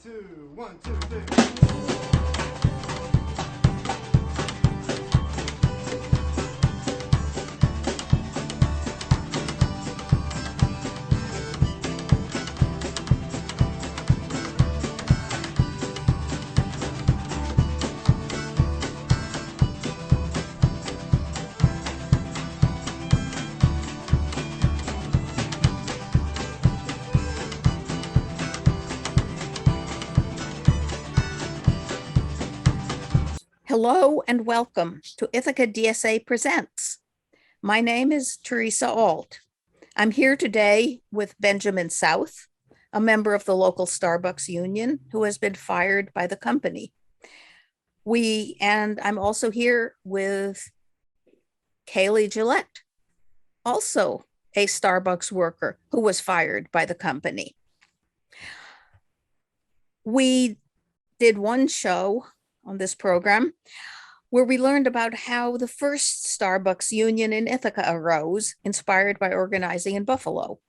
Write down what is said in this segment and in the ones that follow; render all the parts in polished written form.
two, one, two, three. Hello and welcome to Ithaca DSA Presents. My name is Theresa Alt. I'm here today with Benjamin South, a member of the local Starbucks union who has been fired by the company. I'm also here with Kayli Gillett, also a Starbucks worker who was fired by the company. We did one show on this program where we learned about how the first Starbucks union in Ithaca arose, inspired by organizing in Buffalo.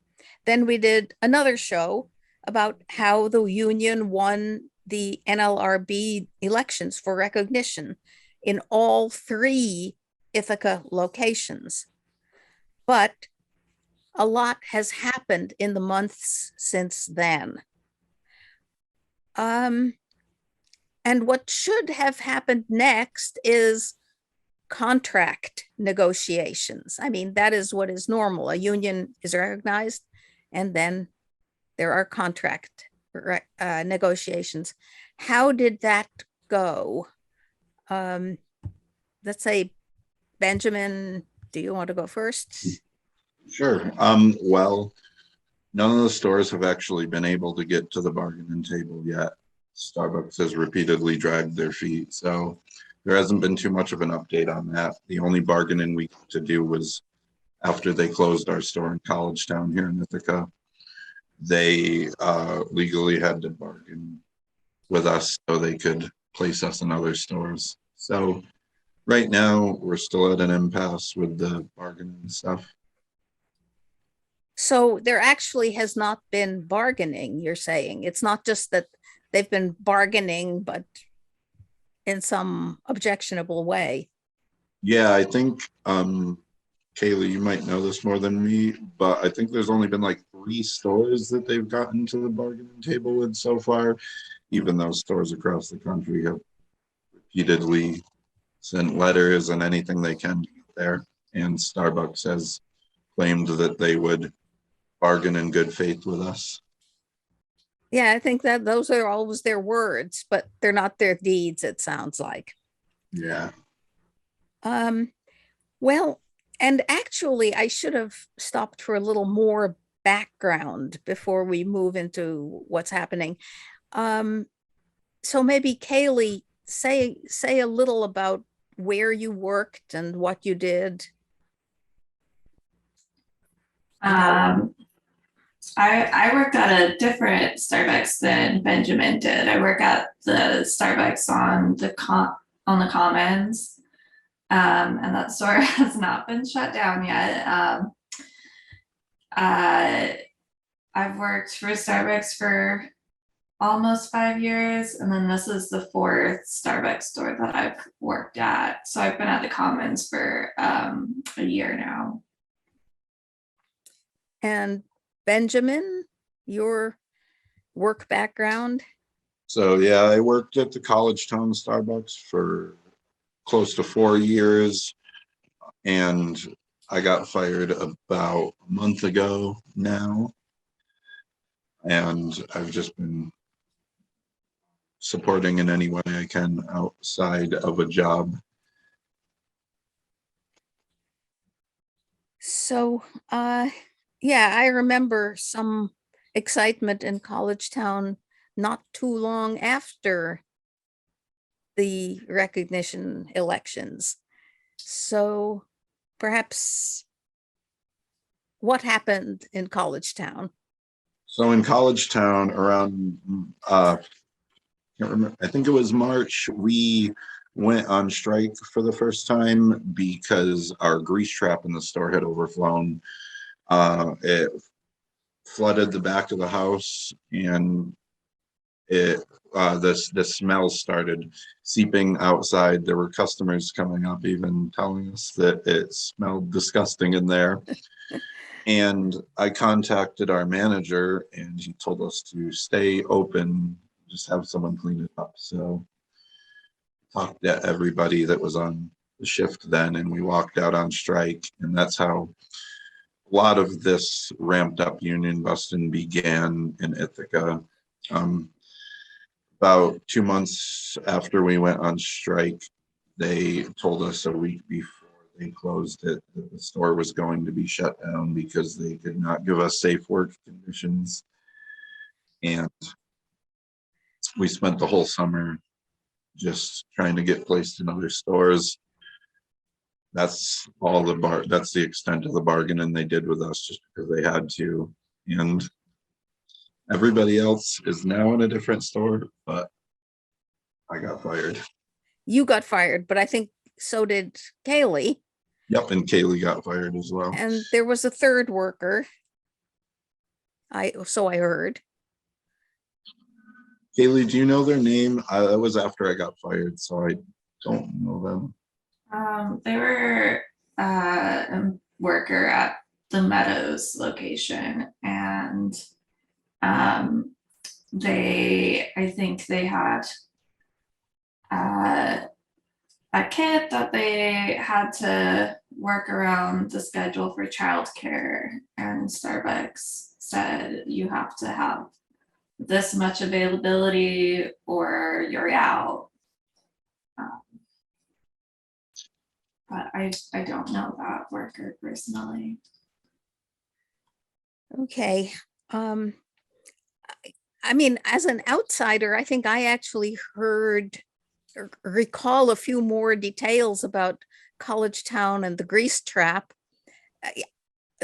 Then we did another show about how the union won the NLRB elections for recognition in all three Ithaca locations. But a lot has happened in the months since then. And what should have happened next is contract negotiations. I mean, that is what is normal. A union is recognized, and then there are contract negotiations. How did that go? Let's say, Benjamin, do you want to go first? Sure. Well, none of the stores have actually been able to get to the bargaining table yet. Starbucks has repeatedly dragged their feet, so there hasn't been too much of an update on that. The only bargaining we got to do was after they closed our store in Collegetown here in Ithaca. They legally had to bargain with us so they could place us in other stores. So right now we're still at an impasse with the bargaining stuff. So there actually has not been bargaining, you're saying. It's not just that they've been bargaining, but in some objectionable way. Yeah, I think Kayli, you might know this more than me, but I think there's only been like 3 stores that they've gotten to the bargaining table with so far, even though stores across the country have repeatedly sent letters and anything they can get there. And Starbucks has claimed that they would bargain in good faith with us. Yeah, I think that those are always their words, but they're not their deeds, it sounds like. Yeah. Well, and actually, I should have stopped for a little more background before we move into what's happening. So maybe Kayli, say a little about where you worked and what you did. I worked at a different Starbucks than Benjamin did. I work at the Starbucks on the Commons, and that store has not been shut down yet. I've worked for Starbucks for almost 5 years, and then this is the 4th Starbucks store that I've worked at. So I've been at the Commons for a year now. And Benjamin, your work background? So yeah, I worked at the Collegetown Starbucks for close to 4 years, and I got fired about a month ago now, and I've just been supporting in any way I can outside of a job. So, yeah, I remember some excitement in Collegetown not too long after the recognition elections. So perhaps what happened in Collegetown? So in Collegetown around, can't remember, I think it was March, we went on strike for the first time because our grease trap in the store had overflown. It flooded the back of the house, and the smell started seeping outside. There were customers coming up even telling us that it smelled disgusting in there. And I contacted our manager and he told us to stay open, just have someone clean it up. So talked to everybody that was on the shift then, and we walked out on strike. And that's how a lot of this ramped up union busting began in Ithaca. About 2 months after we went on strike, they told us a week before they closed it that the store was going to be shut down because they could not give us safe work conditions. And we spent the whole summer just trying to get placed in other stores. That's all that's the extent of the bargaining they did with us, just because they had to. And everybody else is now in a different store, but I got fired. You got fired, but I think so did Kayli. Yep, and Kayli got fired as well. And there was a third worker. So I heard. Kayli, do you know their name? That was after I got fired, so I don't know them. They were a worker at the Meadows location, and I think they had a kid that they had to work around the schedule for childcare, and Starbucks said you have to have this much availability or you're out. But I don't know that worker personally. Okay. I mean, as an outsider, I think I actually heard or recall a few more details about Collegetown and the grease trap.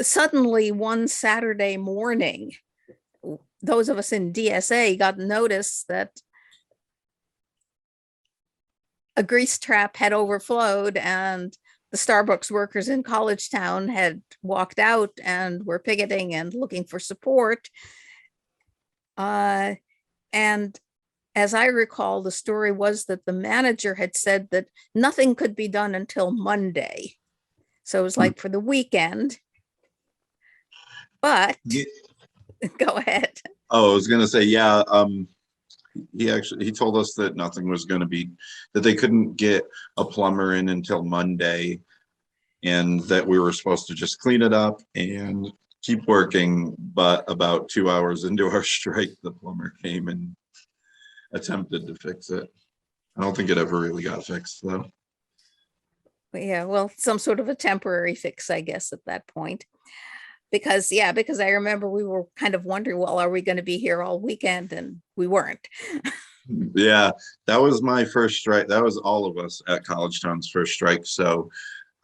Suddenly, one Saturday morning, those of us in DSA got notice that a grease trap had overflowed and the Starbucks workers in Collegetown had walked out and were picketing and looking for support. And as I recall, the story was that the manager had said that nothing could be done until Monday. So it was like for the weekend. But go ahead. Oh, I was gonna say, yeah. He told us that nothing was going to be, that they couldn't get a plumber in until Monday, and that we were supposed to just clean it up and keep working. But about 2 hours into our strike, the plumber came and attempted to fix it. I don't think it ever really got fixed though. Yeah, well, some sort of a temporary fix, I guess, at that point. Because I remember we were kind of wondering, well, are we going to be here all weekend? And we weren't. Yeah, that was my first strike. That was all of us at Collegetown's first strike. So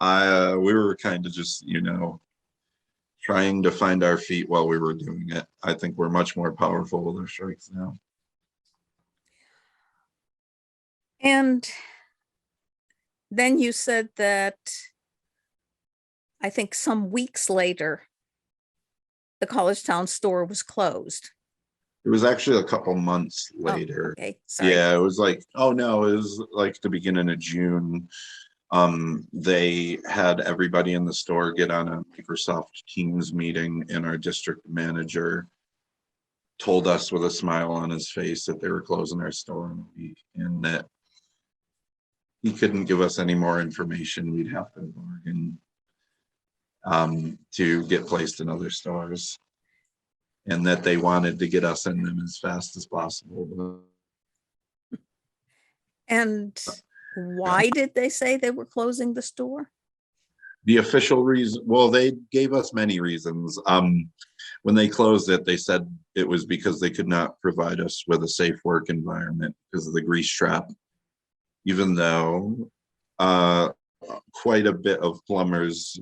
we were kind of just, trying to find our feet while we were doing it. I think we're much more powerful with our strikes now. And then you said that I think some weeks later, the Collegetown store was closed. It was actually a couple months later. Oh, okay, sorry. Yeah, it was like, oh no, it was like the beginning of June. They had everybody in the store get on a Microsoft Teams meeting, and our district manager told us with a smile on his face that they were closing our store in a week, and that he couldn't give us any more information. We'd have to bargain to get placed in other stores, and that they wanted to get us in them as fast as possible. And why did they say they were closing the store? The official reason, well, they gave us many reasons. When they closed it, they said it was because they could not provide us with a safe work environment because of the grease trap, even though quite a bit of plumbers,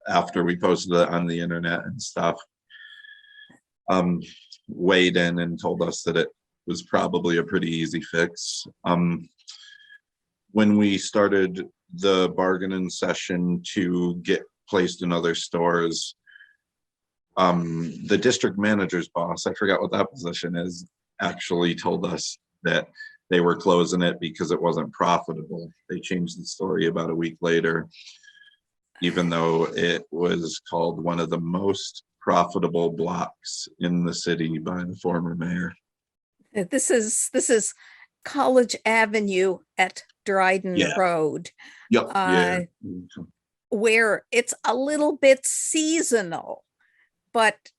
after we posted it on the internet and stuff, weighed in and told us that it was probably a pretty easy fix. When we started the bargaining session to get placed in other stores, the district manager's boss, I forgot what that position is, actually told us that they were closing it because it wasn't profitable. They changed the story about a week later, even though it was called one of the most profitable blocks in the city by the former mayor. This is College Avenue at Dryden Yeah. Road, Yep. Yeah. where it's a little bit seasonal, but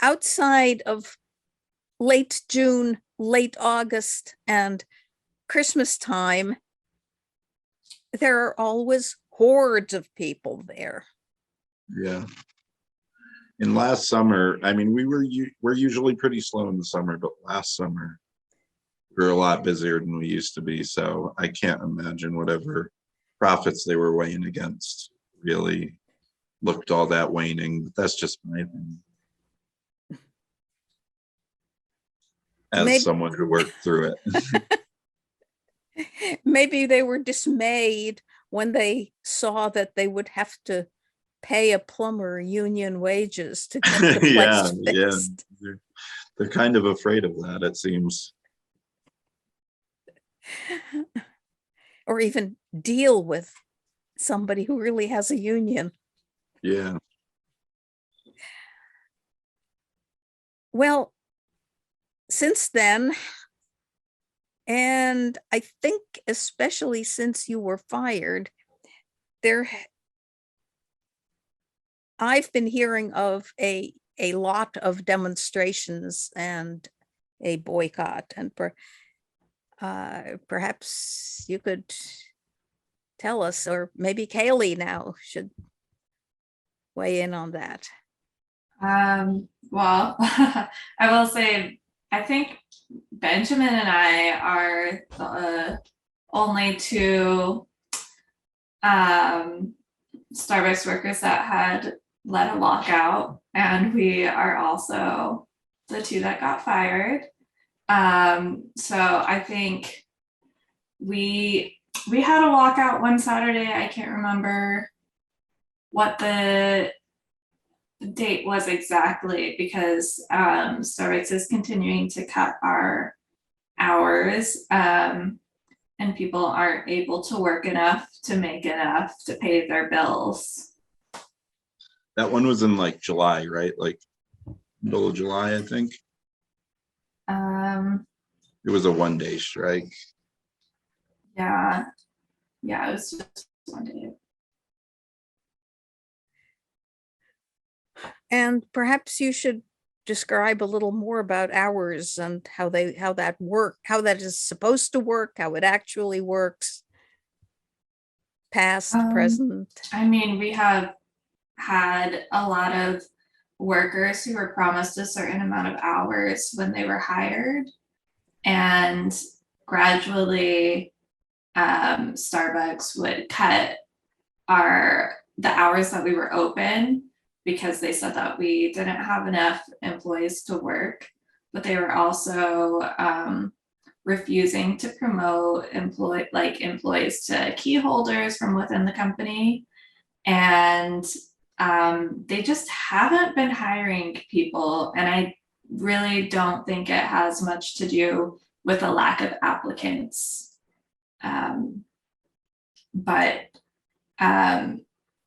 outside of late June, late August, and Christmas time, there are always hordes of people there. Yeah. And last summer, I mean, we're usually pretty slow in the summer, but last summer we were a lot busier than we used to be. So I can't imagine whatever profits they were weighing against really looked all that waning. But that's just my opinion. As someone who worked through it. Maybe they were dismayed when they saw that they would have to pay a plumber union wages to get the place fixed. They're kind of afraid of that, it seems. Or even deal with somebody who really has a union. Yeah. Well, since then, and I think especially since you were fired, I've been hearing of a lot of demonstrations and a boycott, and perhaps you could tell us, or maybe Kayli now should weigh in on that. Well, I will say, I think Benjamin and I are the only two Starbucks workers that had led a walkout, and we are also the two that got fired. So I think we had a walkout one Saturday. I can't remember what the date was exactly, because Starbucks is continuing to cut our hours, and people aren't able to work enough to make enough to pay their bills. That one was in like July, right? Like middle of July, I think. It was a one-day strike. Yeah, it was just one day. And perhaps you should describe a little more about hours and how that is supposed to work, how it actually works, past, present. I mean, we have had a lot of workers who were promised a certain amount of hours when they were hired, and gradually Starbucks would cut the hours that we were open, because they said that we didn't have enough employees to work, but they were also refusing to promote employees to key holders from within the company. And they just haven't been hiring people. And I really don't think it has much to do with a lack of applicants.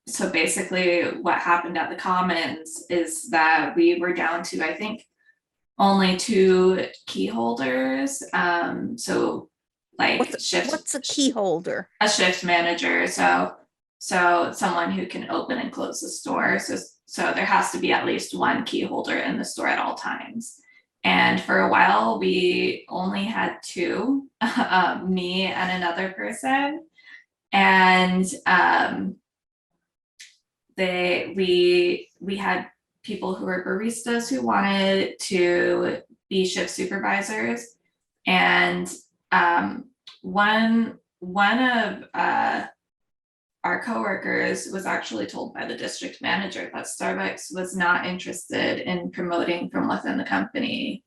So basically what happened at the Commons is that we were down to, I think, only 2 key holders. So like what's a key holder? A shift manager. So someone who can open and close the store. So there has to be at least 1 key holder in the store at all times. And for a while, we only had 2, me and another person. And we had people who were baristas who wanted to be shift supervisors. And one of our coworkers was actually told by the district manager that Starbucks was not interested in promoting from within the company,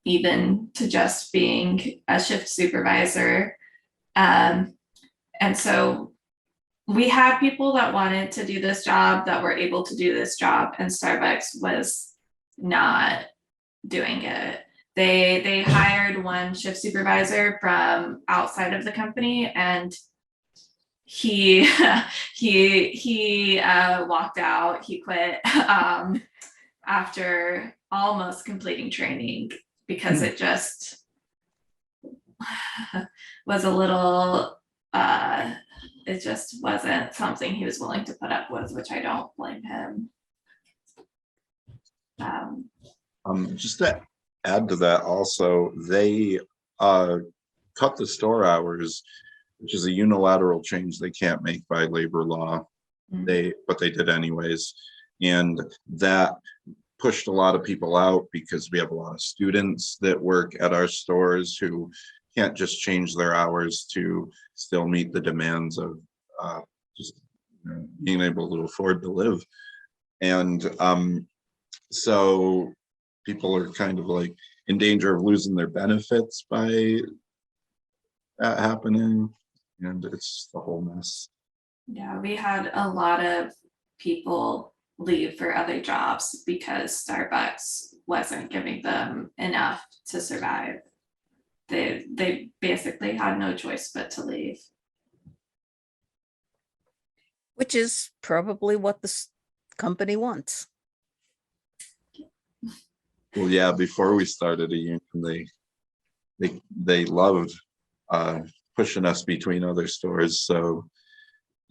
even to just being a shift supervisor. And so we had people that wanted to do this job, that were able to do this job, and Starbucks was not doing it. They hired one shift supervisor from outside of the company, and he he walked out. He quit after almost completing training because it just was a little it just wasn't something he was willing to put up with, which I don't blame him. Just to add to that, also, they cut the store hours, which is a unilateral change they can't make by labor law. But they did anyways, and that pushed a lot of people out because we have a lot of students that work at our stores who can't just change their hours to still meet the demands of just being able to afford to live. And so people are kind of like in danger of losing their benefits by that happening, and it's the whole mess. Yeah, we had a lot of people leave for other jobs because Starbucks wasn't giving them enough to survive. They basically had no choice but to leave. Which is probably what the company wants. Well, yeah, before we started a union, they loved pushing us between other stores so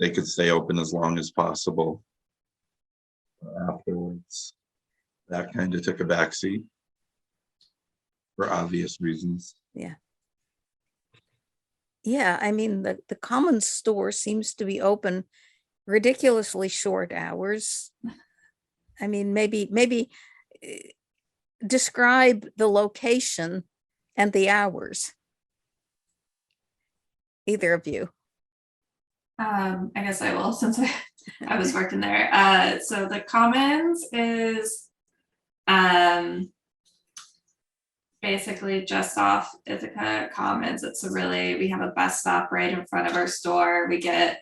they could stay open as long as possible. Afterwards, that kind of took a backseat for obvious reasons. Yeah, I mean, the Commons store seems to be open ridiculously short hours. I mean, maybe describe the location and the hours. Either of you. I guess I will, since I was working there. So the Commons is basically just off Ithaca Commons. We have a bus stop right in front of our store. We get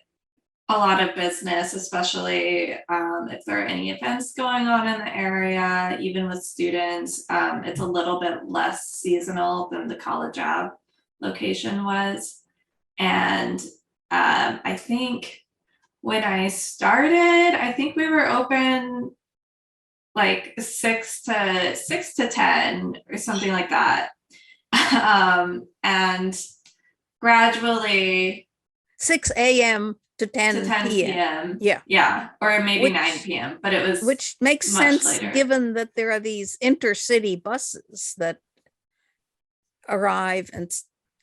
a lot of business, especially if there are any events going on in the area, even with students. It's a little bit less seasonal than the College Ave location was. And I think when I started, I think we were open like 6 to 10 or something like that. And gradually 6 a.m. to 10 p.m. Yeah, or maybe 9 p.m. But it was, which makes much sense later. Given that there are these intercity buses that arrive and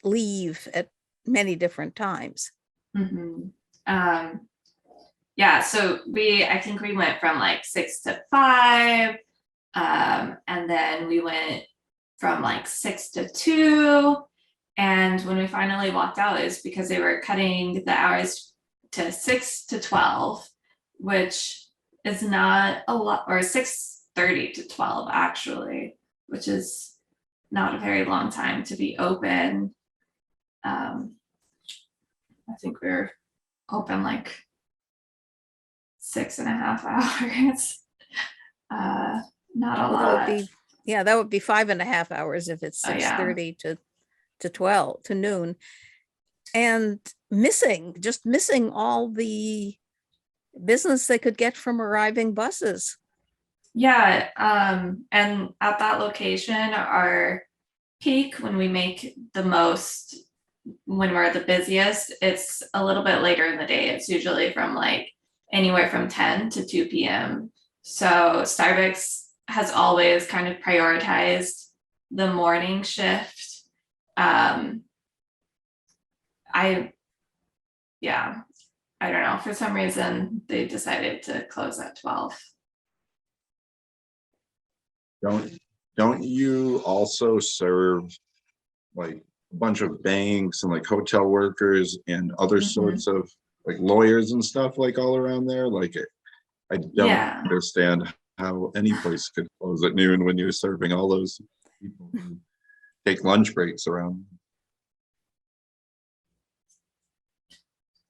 leave at many different times. Yeah, so I think we went from like 6 to 5, and then we went from like 6 to 2. And when we finally walked out, is because they were cutting the hours to 6 to 12, which is not a lot, or 6:30 to 12 actually, which is not a very long time to be open. I think we're open like 6.5 hours. Not a lot. That would be 5.5 hours if it's 6:30 to 12 to noon. And missing all the business they could get from arriving buses. Yeah, and at that location, our peak, when we make the most, when we're the busiest, it's a little bit later in the day. It's usually from like anywhere from 10 to 2 p.m. So Starbucks has always kind of prioritized the morning shift. I don't know, for some reason they decided to close at 12. Don't you also serve like a bunch of banks and like hotel workers and other sorts of like lawyers and stuff like all around there? Like I don't understand how any place could close at noon when you're serving all those people who take lunch breaks around.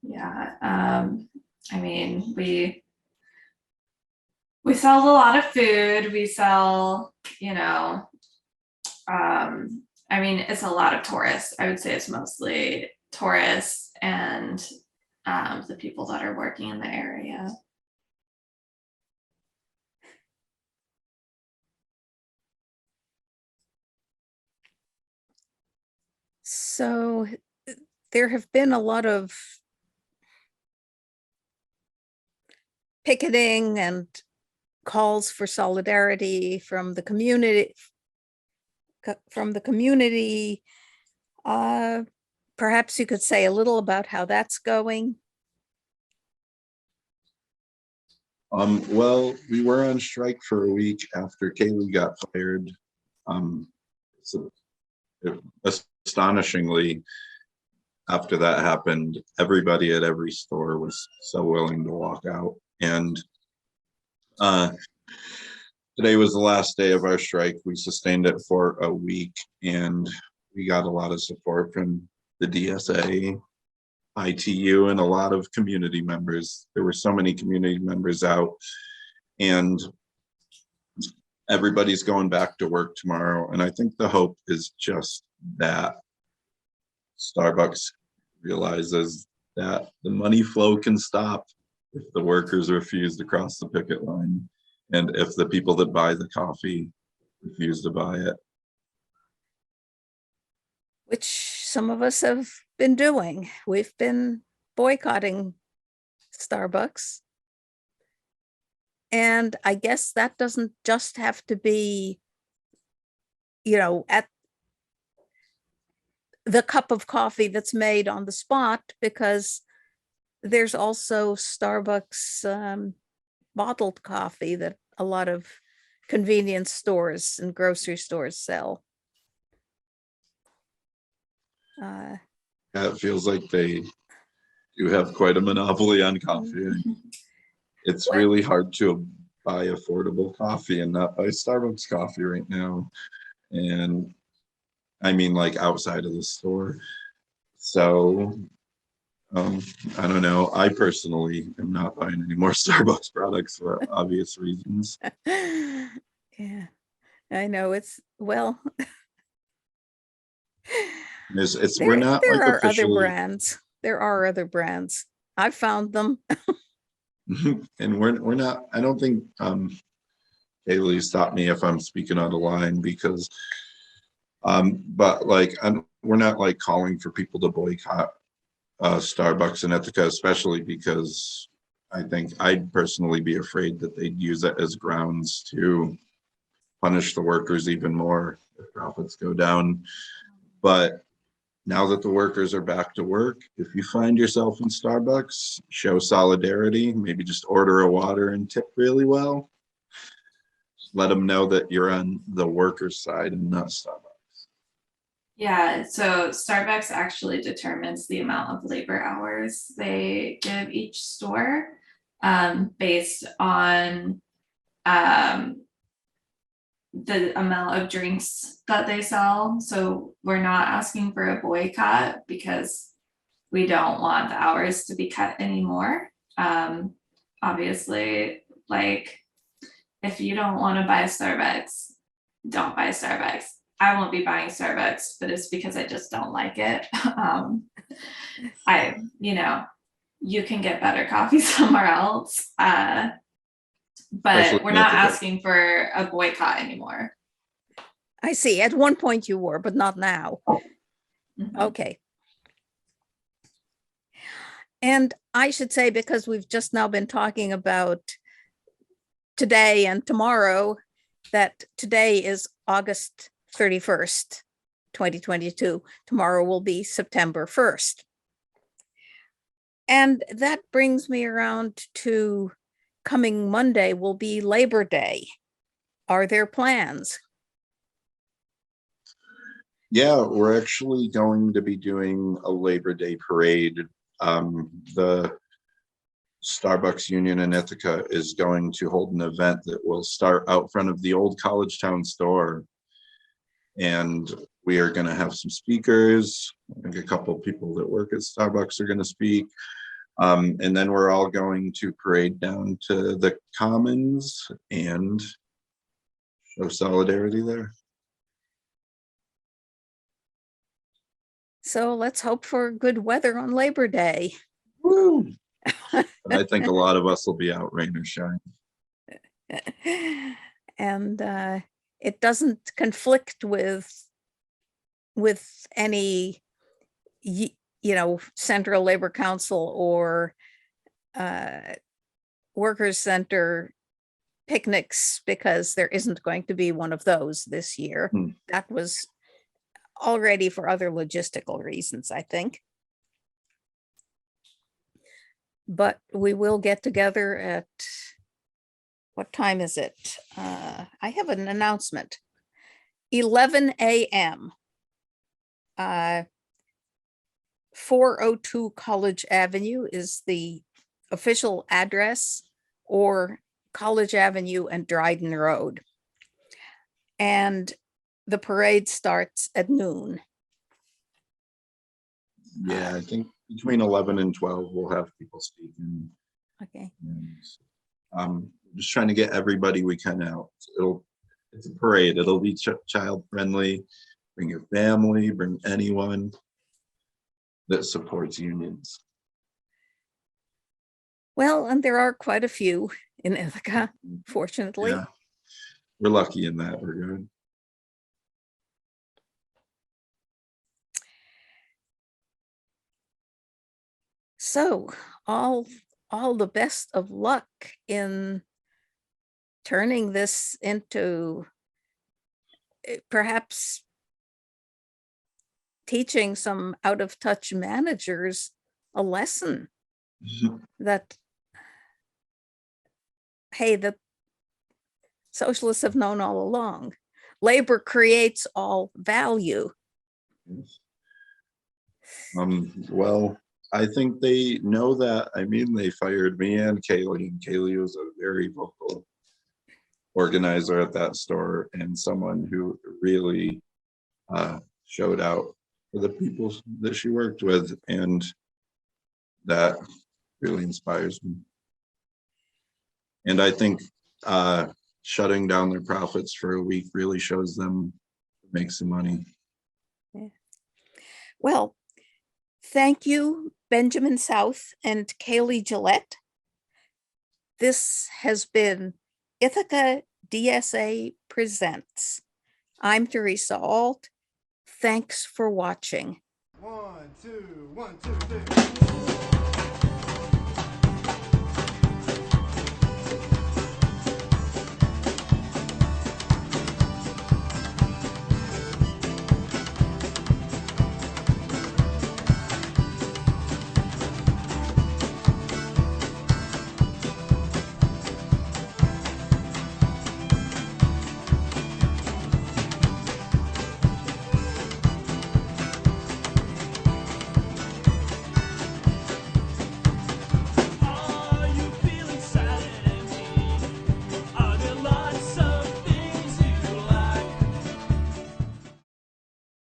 Yeah, I mean, we sell a lot of food. We sell, I mean, it's a lot of tourists. I would say it's mostly tourists and the people that are working in the area. So there have been a lot of picketing and calls for solidarity from the community. Perhaps you could say a little about how that's going. Well, we were on strike for a week after Kayli got fired. So astonishingly, after that happened, everybody at every store was so willing to walk out. And today was the last day of our strike. We sustained it for a week, and we got a lot of support from the DSA, ITU, and a lot of community members. There were so many community members out, and everybody's going back to work tomorrow. And I think the hope is just that Starbucks realizes that the money flow can stop if the workers refuse to cross the picket line, and if the people that buy the coffee refuse to buy it. Which some of us have been doing. We've been boycotting Starbucks. And I guess that doesn't just have to be, at the cup of coffee that's made on the spot, because there's also Starbucks bottled coffee that a lot of convenience stores and grocery stores sell. It feels like they do have quite a monopoly on coffee. It's really hard to buy affordable coffee and not buy Starbucks coffee right now. And I mean, like outside of the store. So I don't know. I personally am not buying any more Starbucks products for obvious reasons. Yeah, I know we're not like officially. There are other brands. I've found them. And we're not, I don't think Kayli stopped me if I'm speaking out of line, because but like we're not like calling for people to boycott Starbucks in Ithaca, especially because I think I'd personally be afraid that they'd use it as grounds to punish the workers even more if profits go down. But now that the workers are back to work, if you find yourself in Starbucks, show solidarity, maybe just order a water and tip really well. Let them know that you're on the workers' side and not Starbucks. Yeah, so Starbucks actually determines the amount of labor hours they give each store based on the amount of drinks that they sell. So we're not asking for a boycott because we don't want the hours to be cut anymore. Obviously, like if you don't want to buy Starbucks, don't buy Starbucks. I won't be buying Starbucks, but it's because I just don't like it. You can get better coffee somewhere else. But we're not asking for a boycott anymore. I see. At one point you were, but not now. Mm-hmm. Okay. And I should say, because we've just now been talking about today and tomorrow, that today is August 31st, 2022. Tomorrow will be September 1st. And that brings me around to coming Monday will be Labor Day. Are there plans? Yeah, we're actually going to be doing a Labor Day parade. The Starbucks Union in Ithaca is going to hold an event that will start out front of the old Collegetown store. And we are going to have some speakers. I think a couple of people that work at Starbucks are going to speak. And then we're all going to parade down to the Commons and show solidarity there. So let's hope for good weather on Labor Day. Woo! But I think a lot of us will be out rain or shine. And it doesn't conflict with any, Central Labor Council or Workers Center picnics, because there isn't going to be one of those this year. That was already for other logistical reasons, I think. But we will get together at, what time is it? I have an announcement. 11 a.m. 402 College Avenue is the official address, or College Avenue and Dryden Road. And the parade starts at noon. Yeah, I think between 11 and 12, we'll have people speaking. Okay. Just trying to get everybody we can out. It's a parade. It'll be child friendly. Bring your family, bring anyone that supports unions. Well, and there are quite a few in Ithaca, fortunately. Yeah, we're lucky in that regard. So all the best of luck in turning this into perhaps teaching some out-of-touch managers a lesson that, hey, the socialists have known all along. Labor creates all value. Well, I think they know that. I mean, they fired me and Kayli. Kayli was a very vocal organizer at that store and someone who really showed out for the people that she worked with, and that really inspires me. And I think shutting down their profits for a week really shows them make some money. Yeah. Well, thank you, Benjamin South and Kayli Gillett. This has been Ithaca DSA Presents. I'm Theresa Alt. Thanks for watching. 1, 2, 1, 2, 3.